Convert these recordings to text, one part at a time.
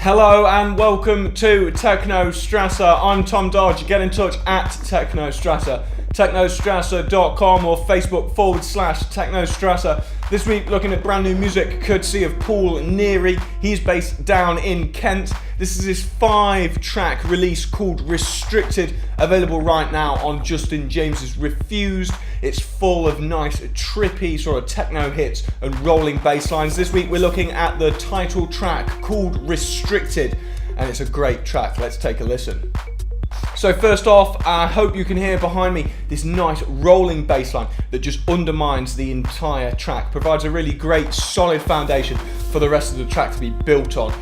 Hello and welcome to TechnoStrasse. I'm Tom Dodge. Get in touch at TechnoStrasse, technostrasse.com or Facebook/TechnoStrasse. This week looking at brand new music courtesy of Paul Neary. He's based down in Kent. This is his 5-track release called Restricted, available right now on Justin James's Refused. It's full of nice trippy sort of techno hits and rolling bass lines. This week we're looking at the title track called Restricted, and it's a great track. Let's take a listen. So first off, I hope you can hear behind me this nice rolling bass line that just undermines the entire track, provides a really great solid foundation for the rest of the track to be built on.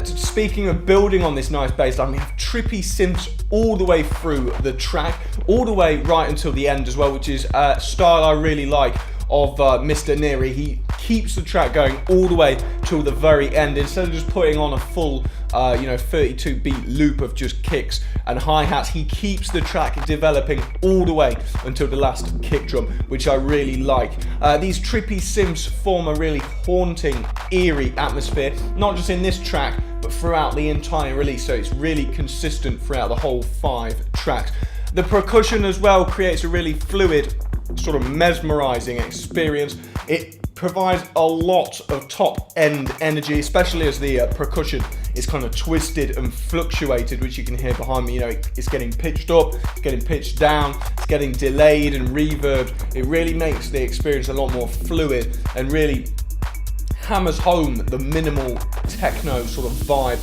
Speaking of building on this nice bass line, we have trippy synths all the way through the track, all the way right until the end as well, which is a style I really like of Mr. Neary. He keeps the track going all the way till the very end instead of just putting on a full 32 beat loop of just kicks and hi-hats. He keeps the track developing all the way until the last kick drum, which I really like. These trippy synths form a really haunting, eerie atmosphere, not just in this track but throughout the entire release, so it's really consistent throughout the whole 5 tracks. The percussion as well creates a really fluid, sort of mesmerizing experience. It provides a lot of top end energy, especially as the percussion is kind of twisted and fluctuated, which you can hear behind me. You know, it's getting pitched up, it's getting pitched down, it's getting delayed and reverbed. It really makes the experience a lot more fluid and really hammers home the minimal techno sort of vibe.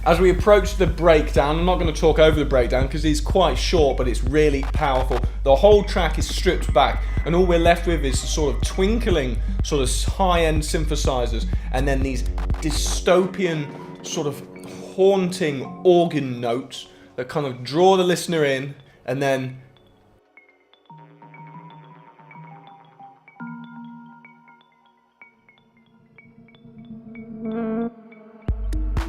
As we approach the breakdown, I'm not going to talk over the breakdown because it's quite short, but it's really powerful. The whole track is stripped back and all we're left with is sort of twinkling, sort of high-end synthesizers, and then these dystopian, sort of haunting organ notes that kind of draw the listener in, and then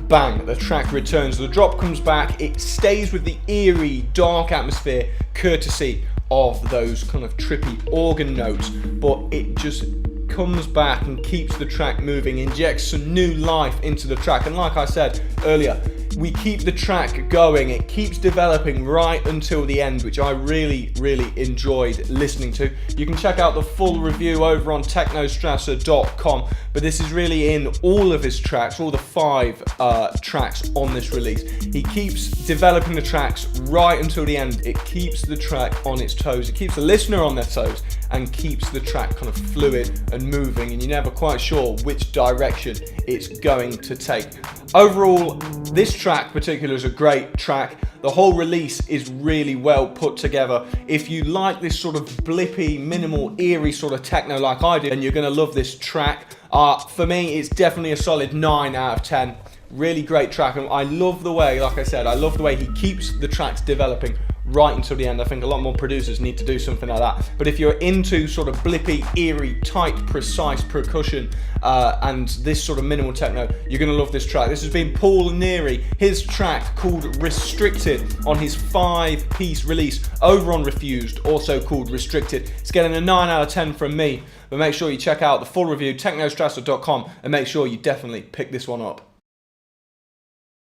bang, the track returns, the drop comes back, it stays with the eerie, dark atmosphere courtesy of those kind of trippy organ notes, but it just comes back and keeps the track moving, injects some new life into the track. And like I said earlier, we keep the track going, it keeps developing right until the end, which I really enjoyed listening to. You can check out the full review over on TechnoStrasse.com, but this is really in all of his tracks, all the 5 tracks on this release. He keeps developing the tracks right until the end. It keeps the track on its toes, it keeps the listener on their toes, and keeps the track kind of fluid and moving, and you're never quite sure which direction it's going to take. Overall, this track particular is a great track. The whole release is really well put together. If you like this sort of blippy, minimal, eerie sort of techno like I do, then you're going to love this track. For me, it's definitely a solid 9 out of 10. Really great track, and I love the way, like I said, I love the way he keeps the tracks developing right until the end. I think a lot more producers need to do something like that. But if you're into sort of blippy, eerie, tight, precise percussion and this sort of minimal techno, you're going to love this track. This has been Paul Neary, his track called Restricted on his 5-piece release over on Refused, also called Restricted. It's getting a 9 out of 10 from me, but make sure you check out the full review, technostrasse.com, and make sure you definitely pick this one up.